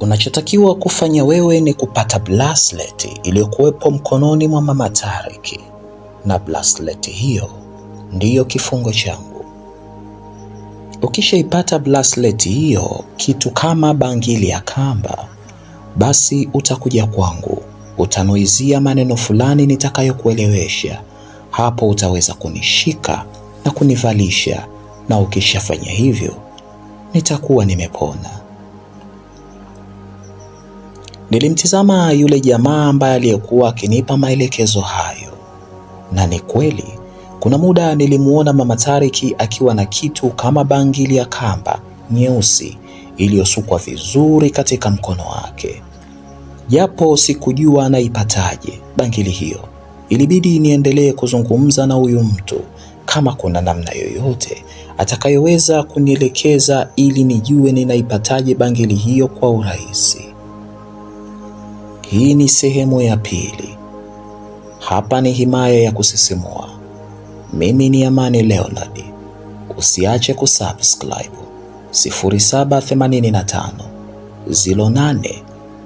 Unachotakiwa kufanya wewe ni kupata bracelet iliyokuwepo mkononi mwa Mama Tarick, na bracelet hiyo ndiyo kifungo changu. Ukishaipata bracelet hiyo, kitu kama bangili ya kamba, basi utakuja kwangu, utanuizia maneno fulani nitakayokuelewesha. Hapo utaweza kunishika na kunivalisha, na ukishafanya hivyo nitakuwa nimepona. Nilimtizama yule jamaa ambaye aliyekuwa akinipa maelekezo hayo, na ni kweli kuna muda nilimuona Mama Tarick akiwa na kitu kama bangili ya kamba nyeusi iliyosukwa vizuri katika mkono wake. Japo sikujua anaipataje bangili hiyo, ilibidi niendelee kuzungumza na huyu mtu kama kuna namna yoyote atakayoweza kunielekeza ili nijue ninaipataje bangili hiyo kwa urahisi. Hii ni sehemu ya pili. Hapa ni himaya ya kusisimua. Mimi ni Amani Leonard. Usiache kusubscribe. 0785 08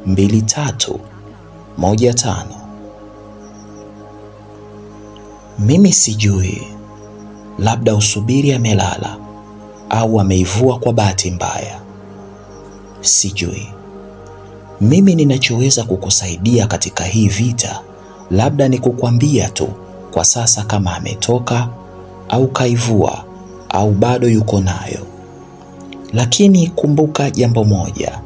2315. Mimi sijui, labda usubiri amelala au ameivua kwa bahati mbaya. Sijui. Mimi ninachoweza kukusaidia katika hii vita labda ni kukwambia tu kwa sasa kama ametoka au kaivua au bado yuko nayo. Lakini kumbuka jambo moja,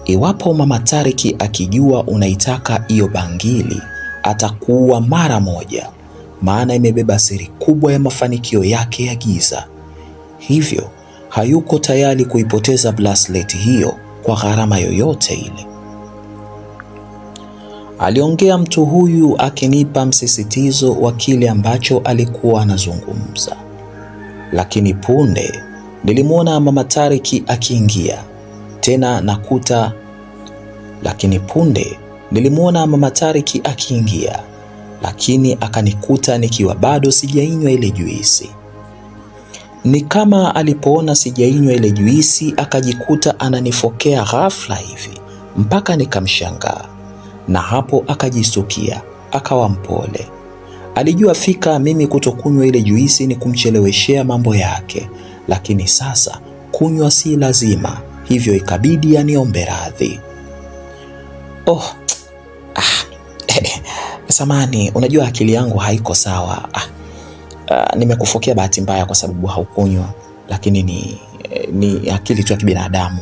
iwapo Mama Tarick akijua unaitaka hiyo bangili, atakuua mara moja, maana imebeba siri kubwa ya mafanikio yake ya giza. Hivyo hayuko tayari kuipoteza bracelet hiyo kwa gharama yoyote ile. Aliongea mtu huyu akinipa msisitizo wa kile ambacho alikuwa anazungumza. Lakini punde nilimwona Mama Tarick akiingia tena nakuta. Lakini akanikuta nikiwa bado sijainywa ile juisi. Ni kama alipoona sijainywa ile juisi akajikuta ananifokea ghafla hivi mpaka nikamshangaa, na hapo akajisukia akawa mpole. Alijua fika mimi kutokunywa ile juisi ni kumcheleweshea mambo yake, lakini sasa kunywa si lazima, hivyo ikabidi aniombe radhi. Samani, unajua akili yangu haiko sawa. Nimekufokea bahati mbaya kwa sababu haukunywa, lakini ni akili tu ya kibinadamu.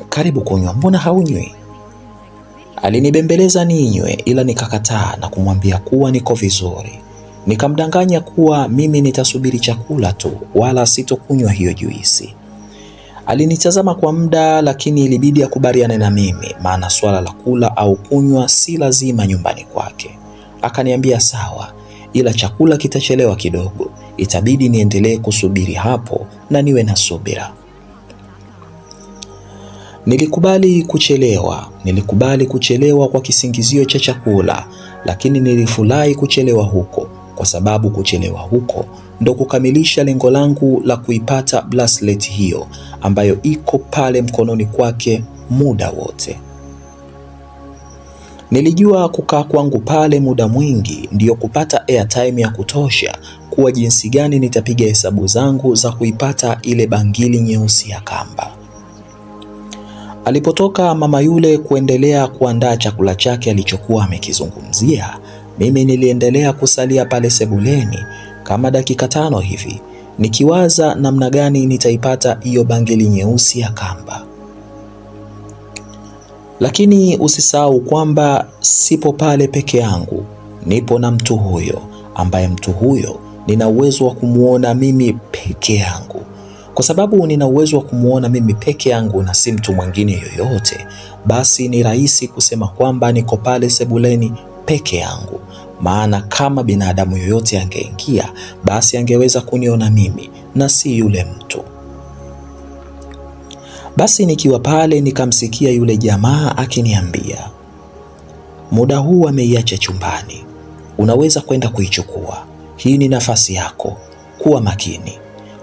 Karibu kunywa, mbona haunywi? Alinibembeleza ninywe, ila nikakataa na kumwambia kuwa niko vizuri. Nikamdanganya kuwa mimi nitasubiri chakula tu wala sitokunywa hiyo juisi. Alinitazama kwa muda, lakini ilibidi akubaliane na mimi, maana swala la kula au kunywa si lazima nyumbani kwake. Akaniambia sawa, ila chakula kitachelewa kidogo, itabidi niendelee kusubiri hapo na niwe na subira. Nilikubali kuchelewa kwa kisingizio cha chakula, lakini nilifurahi kuchelewa huko kwa sababu kuchelewa huko ndo kukamilisha lengo langu la kuipata bracelet hiyo ambayo iko pale mkononi kwake muda wote. Nilijua kukaa kwangu pale muda mwingi ndiyo kupata airtime ya kutosha kuwa jinsi gani nitapiga hesabu zangu za kuipata ile bangili nyeusi ya kamba. Alipotoka mama yule kuendelea kuandaa chakula chake alichokuwa amekizungumzia, mimi niliendelea kusalia pale sebuleni kama dakika 5 hivi, nikiwaza namna gani nitaipata hiyo bangili nyeusi ya kamba. Lakini usisahau kwamba sipo pale peke yangu, nipo na mtu huyo, ambaye mtu huyo nina uwezo wa kumuona mimi peke yangu. Kwa sababu nina uwezo wa kumuona mimi peke yangu na si mtu mwingine yoyote, basi ni rahisi kusema kwamba niko pale sebuleni peke yangu. Maana kama binadamu yoyote angeingia, basi angeweza kuniona mimi na si yule mtu. Basi nikiwa pale nikamsikia yule jamaa akiniambia, muda huu ameiacha chumbani, unaweza kwenda kuichukua. Hii ni nafasi yako, kuwa makini.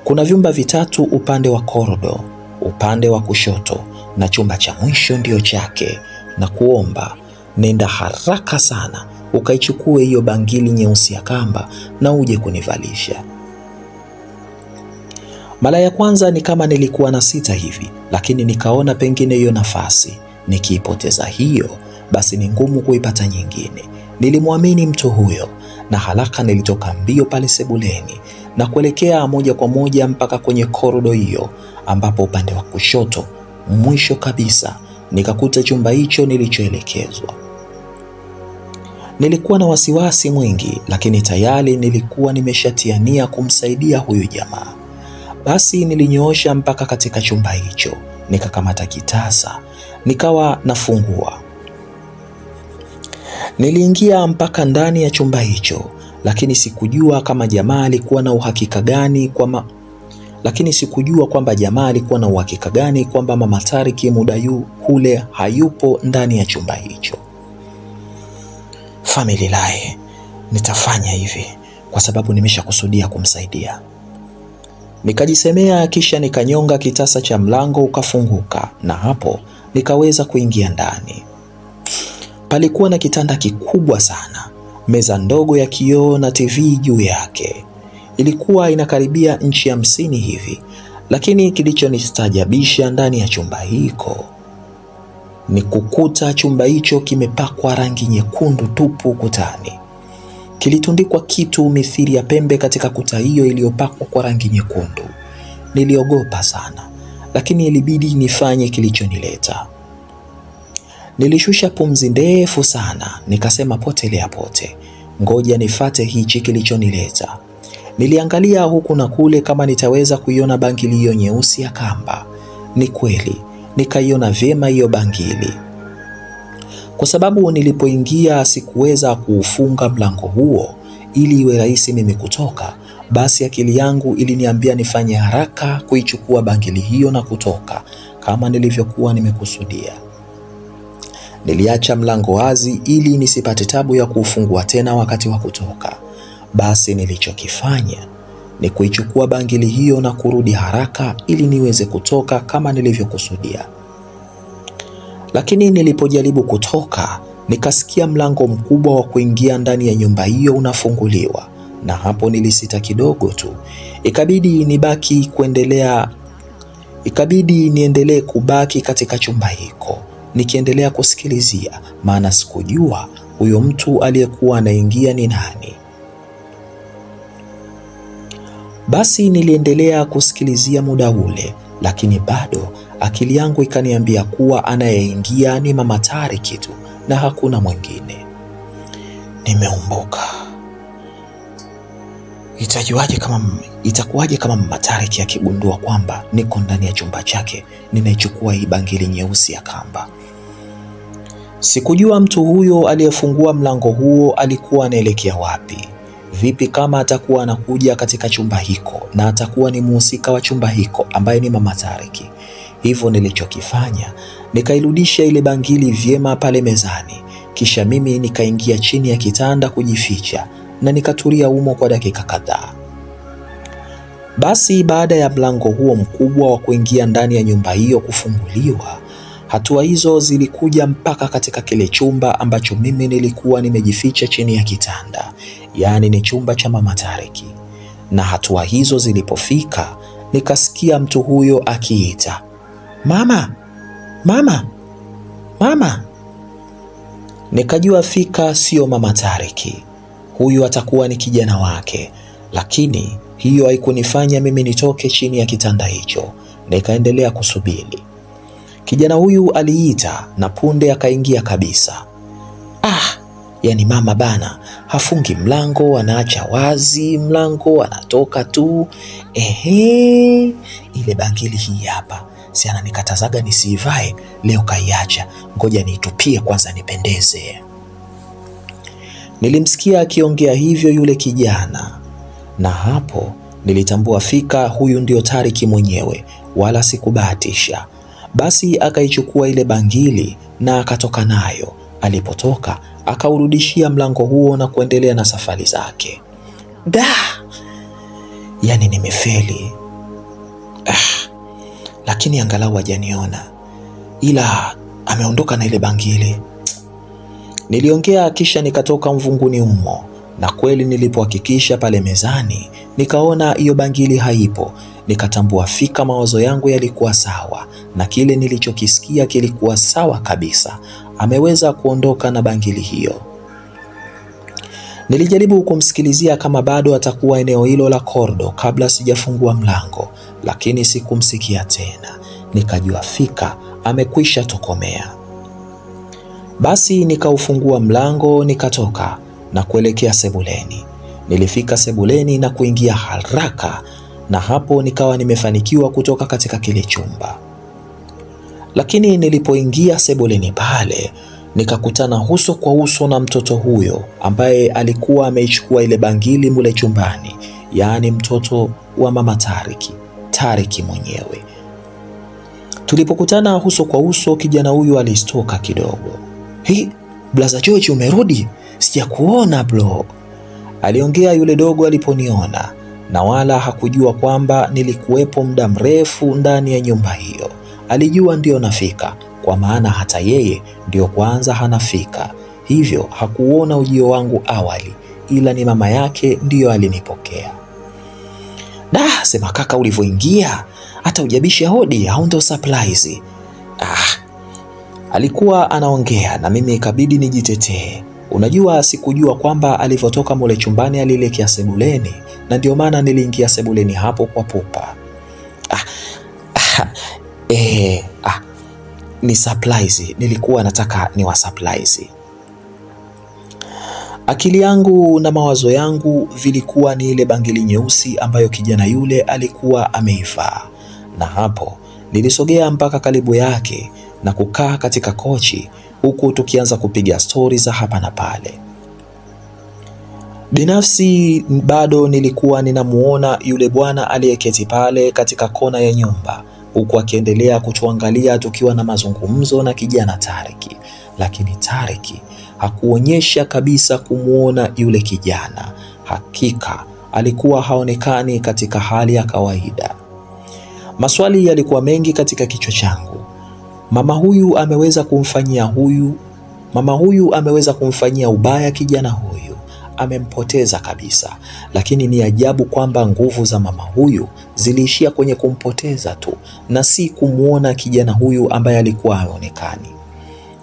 Kuna vyumba vitatu upande wa korido, upande wa kushoto na chumba cha mwisho ndio chake, na kuomba nenda haraka sana ukaichukue hiyo bangili nyeusi ya kamba na uje kunivalisha. Mara ya kwanza ni kama nilikuwa na sita hivi, lakini nikaona pengine hiyo nafasi nikiipoteza hiyo basi ni ngumu kuipata nyingine. Nilimwamini mtu huyo na haraka nilitoka mbio pale sebuleni na kuelekea moja kwa moja mpaka kwenye korido hiyo, ambapo upande wa kushoto mwisho kabisa nikakuta chumba hicho nilichoelekezwa. Nilikuwa na wasiwasi mwingi, lakini tayari nilikuwa nimeshatiania kumsaidia huyu jamaa. Basi nilinyoosha mpaka katika chumba hicho, nikakamata kitasa, nikawa nafungua. Niliingia mpaka ndani ya chumba hicho, lakini sikujua kama jamaa alikuwa na uhakika gani kwamba Mama Tariki muda ule hayupo ndani ya chumba hicho. Family lie, nitafanya hivi kwa sababu nimeshakusudia kumsaidia, nikajisemea. Kisha nikanyonga kitasa cha mlango ukafunguka, na hapo nikaweza kuingia ndani. Palikuwa na kitanda kikubwa sana, meza ndogo ya kioo na TV juu yake. Ilikuwa inakaribia inchi 50 hivi, lakini kilichonistajabisha ndani ya chumba hiko ni kukuta chumba hicho kimepakwa rangi nyekundu tupu ukutani. Kilitundikwa kitu mithili ya pembe katika kuta hiyo iliyopakwa kwa rangi nyekundu. Niliogopa sana, lakini ilibidi nifanye kilichonileta. Nilishusha pumzi ndefu sana, nikasema potelea pote, ngoja nifate hichi kilichonileta. Niliangalia huku na kule kama nitaweza kuiona bangili hiyo nyeusi ya kamba. Ni kweli, nikaiona vyema hiyo bangili. Kwa sababu nilipoingia sikuweza kuufunga mlango huo ili iwe rahisi mimi kutoka, basi akili yangu iliniambia nifanye haraka kuichukua bangili hiyo na kutoka kama nilivyokuwa nimekusudia. Niliacha mlango wazi ili nisipate tabu ya kuufungua tena wakati wa kutoka. Basi nilichokifanya ni kuichukua bangili hiyo na kurudi haraka ili niweze kutoka kama nilivyokusudia. Lakini nilipojaribu kutoka, nikasikia mlango mkubwa wa kuingia ndani ya nyumba hiyo unafunguliwa, na hapo nilisita kidogo tu. Ikabidi niendelee kubaki katika chumba hiko nikiendelea kusikilizia, maana sikujua huyo mtu aliyekuwa anaingia ni nani. Basi niliendelea kusikilizia muda ule, lakini bado akili yangu ikaniambia kuwa anayeingia ni Mama Tariki tu na hakuna mwingine. Nimeumbuka. Itakuwaje kama Mama Tariki akigundua kwamba niko ndani ya chumba chake ninaichukua hii bangili nyeusi ya kamba? Sikujua mtu huyo aliyefungua mlango huo alikuwa anaelekea wapi. Vipi kama atakuwa anakuja katika chumba hiko na atakuwa ni muhusika wa chumba hiko ambaye ni Mama Tariki? Hivyo nilichokifanya, nikairudisha ile bangili vyema pale mezani, kisha mimi nikaingia chini ya kitanda kujificha na nikatulia humo kwa dakika kadhaa. Basi baada ya mlango huo mkubwa wa kuingia ndani ya nyumba hiyo kufunguliwa, hatua hizo zilikuja mpaka katika kile chumba ambacho mimi nilikuwa nimejificha chini ya kitanda, yaani ni chumba cha Mama Tariki. Na hatua hizo zilipofika, nikasikia mtu huyo akiita, "Mama! Mama! Mama!" Nikajua fika sio Mama Tariki. Huyu atakuwa ni kijana wake, lakini hiyo haikunifanya mimi nitoke chini ya kitanda hicho. Nikaendelea kusubiri. Kijana huyu aliita na punde akaingia kabisa. Yani mama bana, hafungi mlango, anaacha wazi mlango, anatoka tu. Ile bangili hii hapa, si ananikatazaga nisiivae, leo kaiacha, ngoja niitupie kwanza nipendeze. Nilimsikia akiongea hivyo yule kijana, na hapo nilitambua fika huyu ndio Tariki mwenyewe, wala sikubahatisha. Basi akaichukua ile bangili na akatoka nayo. Alipotoka akaurudishia mlango huo na kuendelea na safari zake. Yani nimefeli. Lakini angalau hajaniona. ila ameondoka na ile bangili, niliongea, kisha nikatoka mvunguni humo. Na kweli nilipohakikisha pale mezani nikaona hiyo bangili haipo, nikatambua fika mawazo yangu yalikuwa sawa na kile nilichokisikia kilikuwa sawa kabisa. Ameweza kuondoka na bangili hiyo. Nilijaribu kumsikilizia kama bado atakuwa eneo hilo la korido kabla sijafungua mlango, lakini sikumsikia tena. Nikajua fika amekwisha tokomea. Basi nikaufungua mlango, nikatoka na kuelekea sebuleni. Nilifika sebuleni na kuingia haraka, na hapo nikawa nimefanikiwa kutoka katika kile chumba. Lakini nilipoingia sebuleni pale, nikakutana uso kwa uso na mtoto huyo ambaye alikuwa ameichukua ile bangili mule chumbani, yaani mtoto wa mama Tariki mwenyewe. Tulipokutana uso kwa uso, kijana huyu alistoka kidogo. "Hii, Blaza George umerudi? Sijakuona bro," aliongea yule dogo aliponiona, na wala hakujua kwamba nilikuwepo muda mrefu ndani ya nyumba hiyo. Alijua ndio nafika, kwa maana hata yeye ndio kwanza hanafika, hivyo hakuona ujio wangu awali, ila ni mama yake ndiyo alinipokea. "Da, sema kaka, ulivyoingia hata hujabisha hodi au ndo surprise?" Alikuwa anaongea na mimi ikabidi nijitetee. Unajua, sikujua kwamba alivyotoka mule chumbani alielekea sebuleni, na ndio maana niliingia sebuleni hapo kwa pupa. Ni surprise, nilikuwa nataka ni wa surprise. Akili yangu na mawazo yangu vilikuwa ni ile bangili nyeusi ambayo kijana yule alikuwa ameivaa, na hapo nilisogea mpaka karibu yake na kukaa katika kochi, huku tukianza kupiga stori za hapa na pale. Binafsi bado nilikuwa ninamuona yule bwana aliyeketi pale katika kona ya nyumba, huku akiendelea kutuangalia tukiwa na mazungumzo na kijana Tariki, lakini Tariki hakuonyesha kabisa kumuona yule kijana. Hakika alikuwa haonekani katika hali ya kawaida. Maswali yalikuwa mengi katika kichwa changu. Mama huyu ameweza kumfanyia ubaya kijana huyu, amempoteza kabisa. Lakini ni ajabu kwamba nguvu za mama huyu ziliishia kwenye kumpoteza tu na si kumuona kijana huyu ambaye alikuwa haonekani.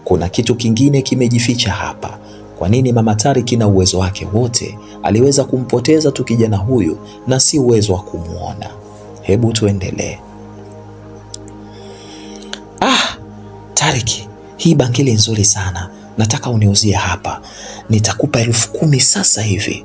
Kuna kitu kingine kimejificha hapa. Kwa nini mama Tariki na uwezo wake wote aliweza kumpoteza tu kijana huyu na si uwezo wa kumuona? Hebu tuendelee. Tariki, hii bangili nzuri sana, nataka uniuzie hapa, nitakupa 10,000 sasa hivi.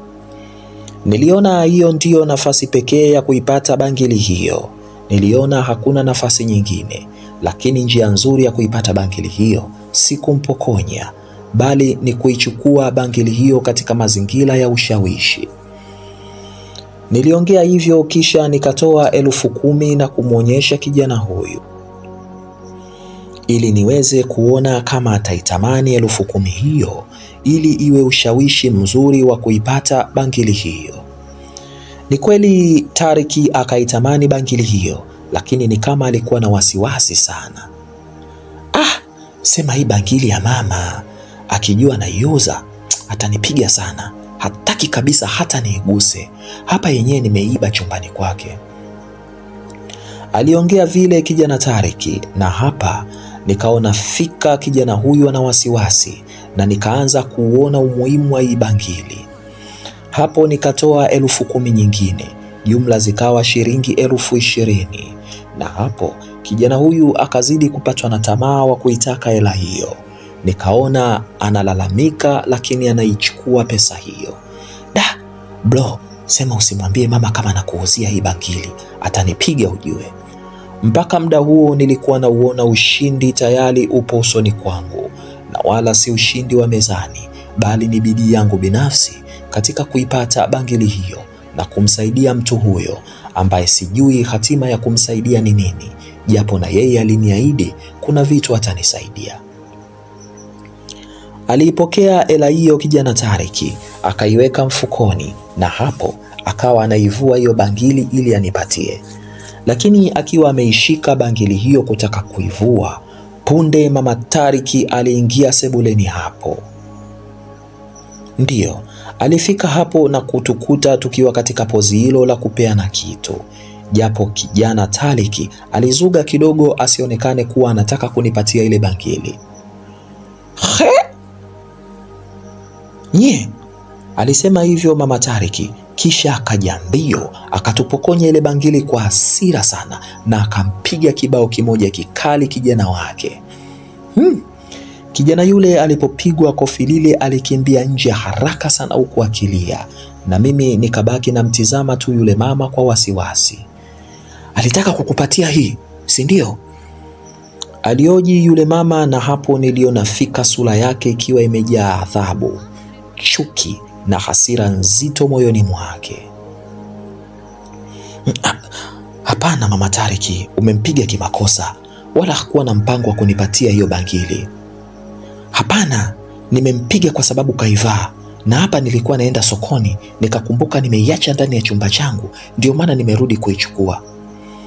Niliona hiyo ndiyo nafasi pekee ya kuipata bangili hiyo. Niliona hakuna nafasi nyingine, lakini njia nzuri ya kuipata bangili hiyo si kumpokonya, bali ni kuichukua bangili hiyo katika mazingira ya ushawishi. Niliongea hivyo kisha nikatoa 10,000 na kumwonyesha kijana huyu, ili niweze kuona kama ataitamani 10,000 hiyo ili iwe ushawishi mzuri wa kuipata bangili hiyo. Ni kweli Tariki akaitamani bangili hiyo, lakini ni kama alikuwa na wasiwasi sana. Sema hii bangili ya mama, akijua naiuza atanipiga sana, hataki kabisa hata niiguse, hapa yenyewe nimeiba chumbani kwake. Aliongea vile kijana Tariki, na hapa nikaona fika kijana huyu ana wasiwasi, na nikaanza kuona umuhimu wa hii bangili. Hapo nikatoa 10,000 nyingine, jumla zikawa shilingi 20,000, na hapo kijana huyu akazidi kupatwa na tamaa wa kuitaka hela hiyo. Nikaona analalamika, lakini anaichukua pesa hiyo. Bro, sema usimwambie mama kama nakuuzia hii bangili, atanipiga ujue. Mpaka muda huo nilikuwa nauona ushindi tayari upo usoni kwangu, na wala si ushindi wa mezani, bali ni bidii yangu binafsi katika kuipata bangili hiyo na kumsaidia mtu huyo ambaye sijui hatima ya kumsaidia ni nini, japo na yeye aliniahidi kuna vitu atanisaidia. Aliipokea hela hiyo kijana Tariki, akaiweka mfukoni, na hapo akawa anaivua hiyo bangili ili anipatie. Lakini akiwa ameishika bangili hiyo kutaka kuivua, Punde mama Tariki aliingia sebuleni hapo. Ndiyo, alifika hapo na kutukuta tukiwa katika pozi hilo la kupeana kitu. Japo kijana Tariki alizuga kidogo asionekane kuwa anataka kunipatia ile bangili. He? Nye, alisema hivyo mama Tariki, kisha akaja mbio akatupokonya ile bangili kwa hasira sana na akampiga kibao kimoja kikali kijana wake. Kijana yule alipopigwa kofi lile alikimbia nje haraka sana huku akilia, na mimi nikabaki na mtizama tu yule mama kwa wasiwasi. Alitaka kukupatia hii, si ndio? Alioji yule mama, na hapo niliona fika sura yake ikiwa imejaa adhabu, chuki na hasira nzito moyoni mwake. Hapana mama Tariki, umempiga kimakosa, wala hakuwa na mpango wa kunipatia hiyo bangili. Hapana, nimempiga kwa sababu kaivaa, na hapa nilikuwa naenda sokoni nikakumbuka nimeiacha ndani ya chumba changu, ndio maana nimerudi kuichukua.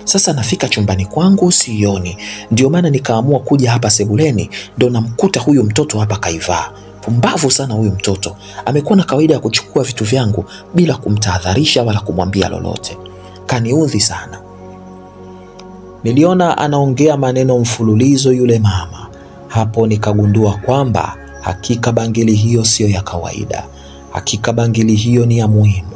Sasa nafika chumbani kwangu sioni, ndio maana nikaamua kuja hapa sebuleni, ndo namkuta huyu mtoto hapa kaivaa. Pumbavu sana huyu mtoto, amekuwa na kawaida ya kuchukua vitu vyangu bila kumtahadharisha wala kumwambia lolote. Kaniudhi sana. Niliona anaongea maneno mfululizo yule mama. Hapo nikagundua kwamba hakika bangili hiyo siyo ya kawaida. Hakika bangili hiyo ni ya muhimu.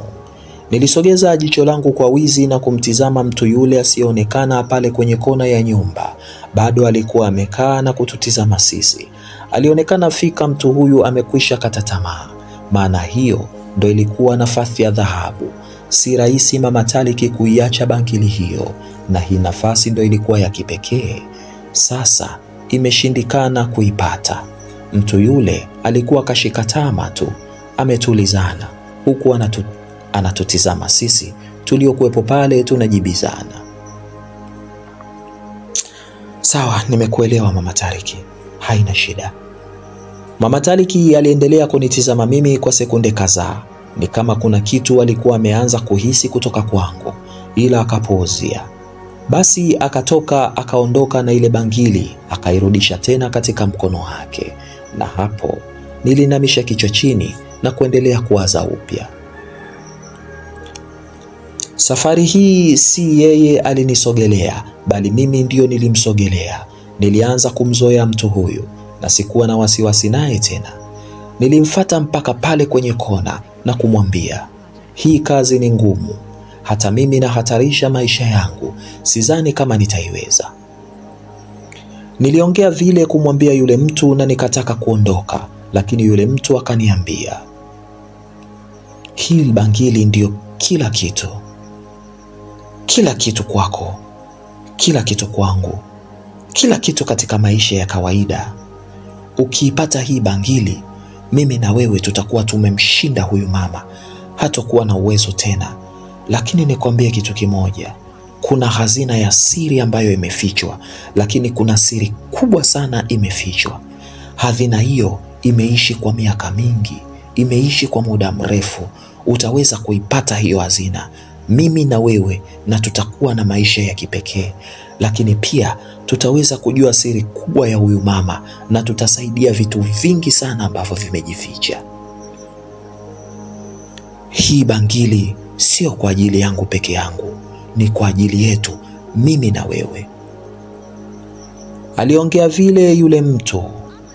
Nilisogeza jicho langu kwa wizi na kumtizama mtu yule asiyeonekana pale kwenye kona ya nyumba. Bado alikuwa amekaa na kututizama sisi. Alionekana fika mtu huyu amekwisha kata tamaa, maana hiyo ndo ilikuwa nafasi ya dhahabu. Si rahisi mama Tariki kuiacha bangili hiyo, na hii nafasi ndo ilikuwa ya kipekee. Sasa imeshindikana kuipata. Mtu yule alikuwa kashika tama tu, ametulizana huku anatutizama sisi tuliokuwepo pale tunajibizana. Sawa, nimekuelewa mama Tariki, haina shida. Mama Tariki aliendelea kunitizama mimi kwa sekunde kadhaa, ni kama kuna kitu alikuwa ameanza kuhisi kutoka kwangu, ila akapuuzia. Basi akatoka akaondoka na ile bangili akairudisha tena katika mkono wake, na hapo nilinamisha kichwa chini na kuendelea kuwaza upya. Safari hii si yeye alinisogelea, bali mimi ndio nilimsogelea. Nilianza kumzoea mtu huyu na sikuwa na wasiwasi naye tena. Nilimfuata mpaka pale kwenye kona na kumwambia, hii kazi ni ngumu, hata mimi nahatarisha maisha yangu, sidhani kama nitaiweza. Niliongea vile kumwambia yule mtu na nikataka kuondoka, lakini yule mtu akaniambia, hii bangili ndio kila kitu. Kila kitu kwako, kila kitu kwangu, kila kitu katika maisha ya kawaida. Ukiipata hii bangili, mimi na wewe tutakuwa tumemshinda huyu mama, hatakuwa na uwezo tena. Lakini nikwambie kitu kimoja, kuna hazina ya siri ambayo imefichwa, lakini kuna siri kubwa sana imefichwa. Hazina hiyo imeishi kwa miaka mingi, imeishi kwa muda mrefu. Utaweza kuipata hiyo hazina, mimi na wewe, na tutakuwa na maisha ya kipekee. Lakini pia tutaweza kujua siri kubwa ya huyu mama, na tutasaidia vitu vingi sana ambavyo vimejificha. Hii bangili sio kwa ajili yangu peke yangu, ni kwa ajili yetu, mimi na wewe. Aliongea vile yule mtu.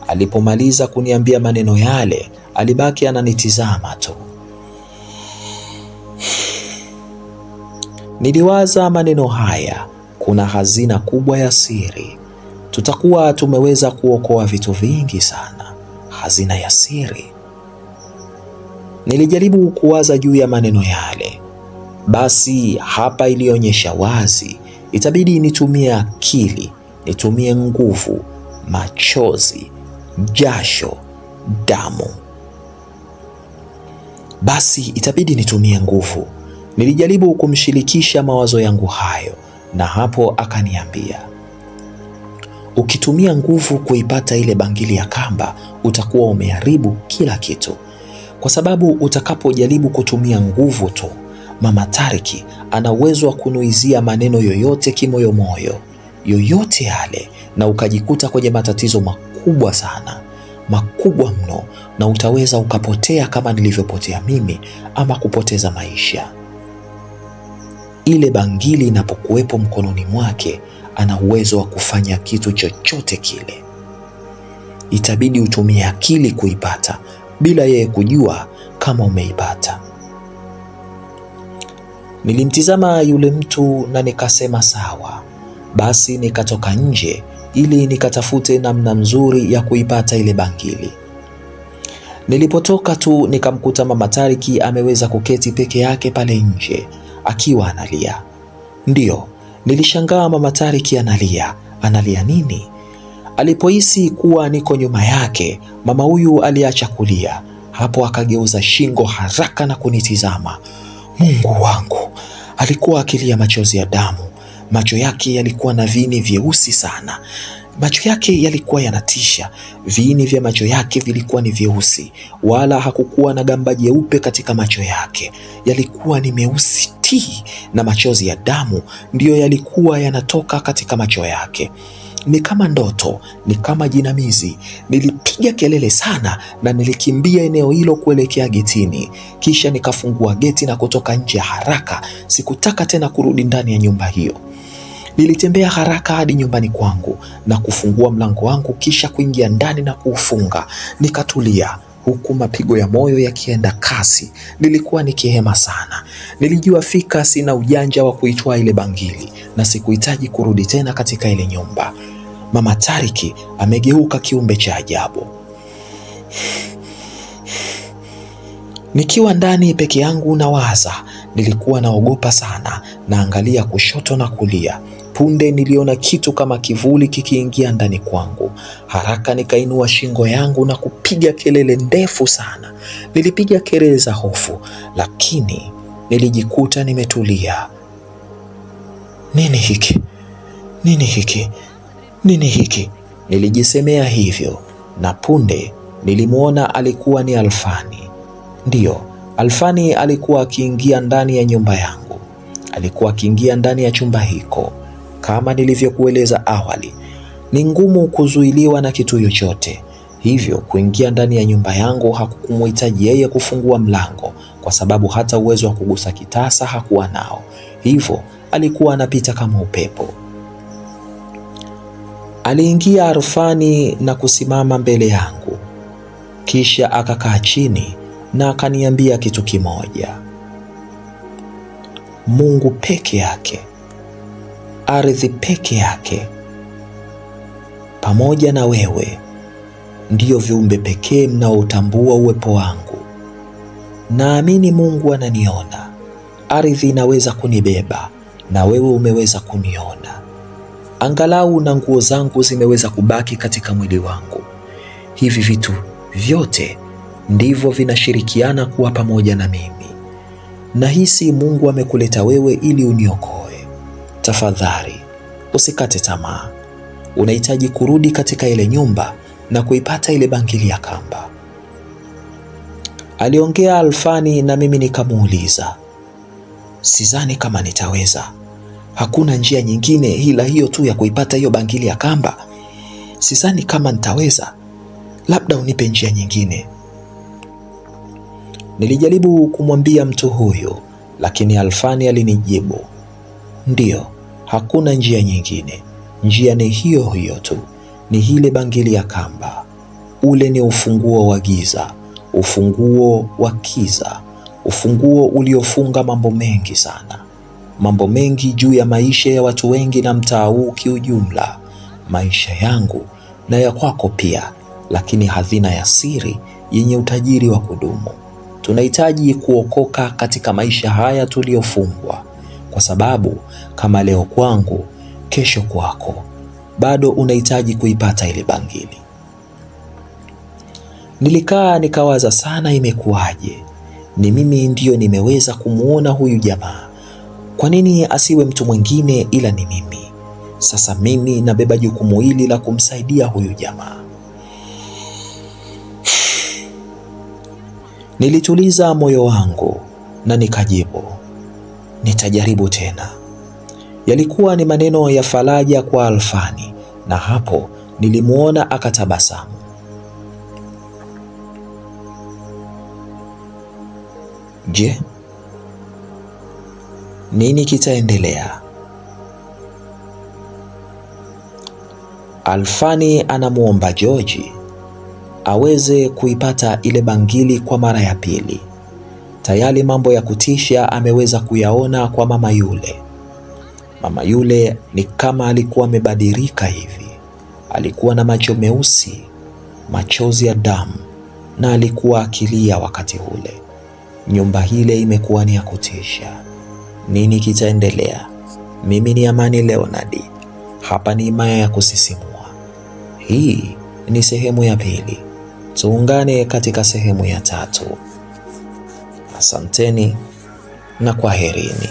Alipomaliza kuniambia maneno yale, alibaki ananitizama tu. Niliwaza maneno haya, kuna hazina kubwa ya siri. Tutakuwa tumeweza kuokoa vitu vingi sana. Hazina ya siri. Nilijaribu kuwaza juu ya maneno yale. Basi hapa ilionyesha wazi, itabidi nitumie akili, nitumie nguvu, machozi, jasho, damu. Basi itabidi nitumie nguvu. Nilijaribu kumshirikisha mawazo yangu hayo, na hapo akaniambia, ukitumia nguvu kuipata ile bangili ya kamba, utakuwa umeharibu kila kitu. Kwa sababu utakapojaribu kutumia nguvu tu, mama Tariki ana uwezo wa kunuizia maneno yoyote kimoyomoyo. yoyote yale na ukajikuta kwenye matatizo makubwa sana, makubwa mno, na utaweza ukapotea kama nilivyopotea mimi, ama kupoteza maisha. Ile bangili inapokuwepo mkononi mwake, ana uwezo wa kufanya kitu chochote kile. Itabidi utumie akili kuipata bila yeye kujua kama umeipata. Nilimtizama yule mtu na nikasema sawa. Basi nikatoka nje ili nikatafute namna nzuri ya kuipata ile bangili. Nilipotoka tu nikamkuta Mama Tariki ameweza kuketi peke yake pale nje akiwa analia. Ndiyo, nilishangaa Mama Tariki analia. Analia nini? Alipohisi kuwa niko nyuma yake, mama huyu aliacha kulia. Hapo akageuza shingo haraka na kunitizama. Mungu wangu, alikuwa akilia machozi ya damu. Macho yake yalikuwa na viini vyeusi sana. Macho yake yalikuwa yanatisha. Viini vya macho yake vilikuwa ni vyeusi, wala hakukuwa na gamba jeupe katika macho yake. Yalikuwa ni meusi ti, na machozi ya damu ndiyo yalikuwa yanatoka katika macho yake. Ni kama ndoto, ni kama jinamizi. Nilipiga kelele sana na nilikimbia eneo hilo kuelekea getini. Kisha nikafungua geti na kutoka nje haraka. Sikutaka tena kurudi ndani ya nyumba hiyo. Nilitembea haraka hadi nyumbani kwangu na kufungua mlango wangu, kisha kuingia ndani na kuufunga. Nikatulia huku mapigo ya moyo yakienda kasi. Nilikuwa nikihema sana. Nilijua fika sina ujanja wa kuitwaa ile bangili na sikuhitaji kurudi tena katika ile nyumba. Mama Tariki amegeuka kiumbe cha ajabu. Nikiwa ndani peke yangu nawaza, nilikuwa naogopa sana, naangalia kushoto na kulia. Punde niliona kitu kama kivuli kikiingia ndani kwangu. Haraka nikainua shingo yangu na kupiga kelele ndefu sana. Nilipiga kelele za hofu, lakini nilijikuta nimetulia. Nini hiki? Nini hiki? Nini hiki? Nilijisemea hivyo, na punde nilimwona alikuwa ni Alfani. Ndiyo, Alfani alikuwa akiingia ndani ya nyumba yangu. Alikuwa akiingia ndani ya chumba hiko. Kama nilivyokueleza awali, ni ngumu kuzuiliwa na kitu chochote. Hivyo kuingia ndani ya nyumba yangu hakukumhitaji yeye kufungua mlango, kwa sababu hata uwezo wa kugusa kitasa hakuwa nao. Hivyo alikuwa anapita kama upepo. Aliingia Alfani na kusimama mbele yangu. Kisha akakaa chini na akaniambia kitu kimoja. Mungu peke yake, ardhi peke yake, pamoja na wewe ndiyo viumbe pekee mnaotambua uwepo wangu. Naamini Mungu ananiona. Ardhi inaweza kunibeba na wewe umeweza kuniona. Angalau na nguo zangu zimeweza kubaki katika mwili wangu. Hivi vitu vyote ndivyo vinashirikiana kuwa pamoja na mimi. Nahisi Mungu amekuleta wewe ili uniokoe. Tafadhali usikate tamaa. Unahitaji kurudi katika ile nyumba na kuipata ile bangili ya kamba. Aliongea Alfani na mimi nikamuuliza, sidhani kama nitaweza. Hakuna njia nyingine ila hiyo tu ya kuipata hiyo bangili ya kamba. Sidhani kama nitaweza. Labda unipe njia nyingine. Nilijaribu kumwambia mtu huyo, lakini Alfani alinijibu, ndiyo, hakuna njia nyingine. Njia ni hiyo hiyo tu, ni ile bangili ya kamba. Ule ni ufunguo wa giza, ufunguo wa kiza, ufunguo uliofunga mambo mengi sana. Mambo mengi juu ya maisha ya watu wengi na mtaa huu kiujumla. Maisha yangu na ya kwako pia, lakini hazina ya siri yenye utajiri wa kudumu. Tunahitaji kuokoka katika maisha haya tuliyofungwa, kwa sababu kama leo kwangu, kesho kwako. Bado unahitaji kuipata ile bangili. Nilikaa nikawaza sana, imekuwaje? Ni mimi ndiyo nimeweza kumuona huyu jamaa. Kwa nini asiwe mtu mwingine ila ni mimi? Sasa mimi nabeba jukumu hili la kumsaidia huyu jamaa. Nilituliza moyo wangu na nikajibu, nitajaribu tena. Yalikuwa ni maneno ya faraja kwa Alfani, na hapo nilimuona akatabasamu. Je, nini kitaendelea? Alfani anamuomba George aweze kuipata ile bangili kwa mara ya pili. Tayari mambo ya kutisha ameweza kuyaona kwa mama yule. Mama yule ni kama alikuwa amebadilika hivi. Alikuwa na macho meusi, machozi ya damu, na alikuwa akilia wakati ule. Nyumba ile imekuwa ni ya kutisha. Nini kitaendelea? Mimi ni Amani Leonard. Hapa ni Himaya ya Kusisimua. Hii ni sehemu ya pili. Tuungane katika sehemu ya 3. Asanteni na kwaherini.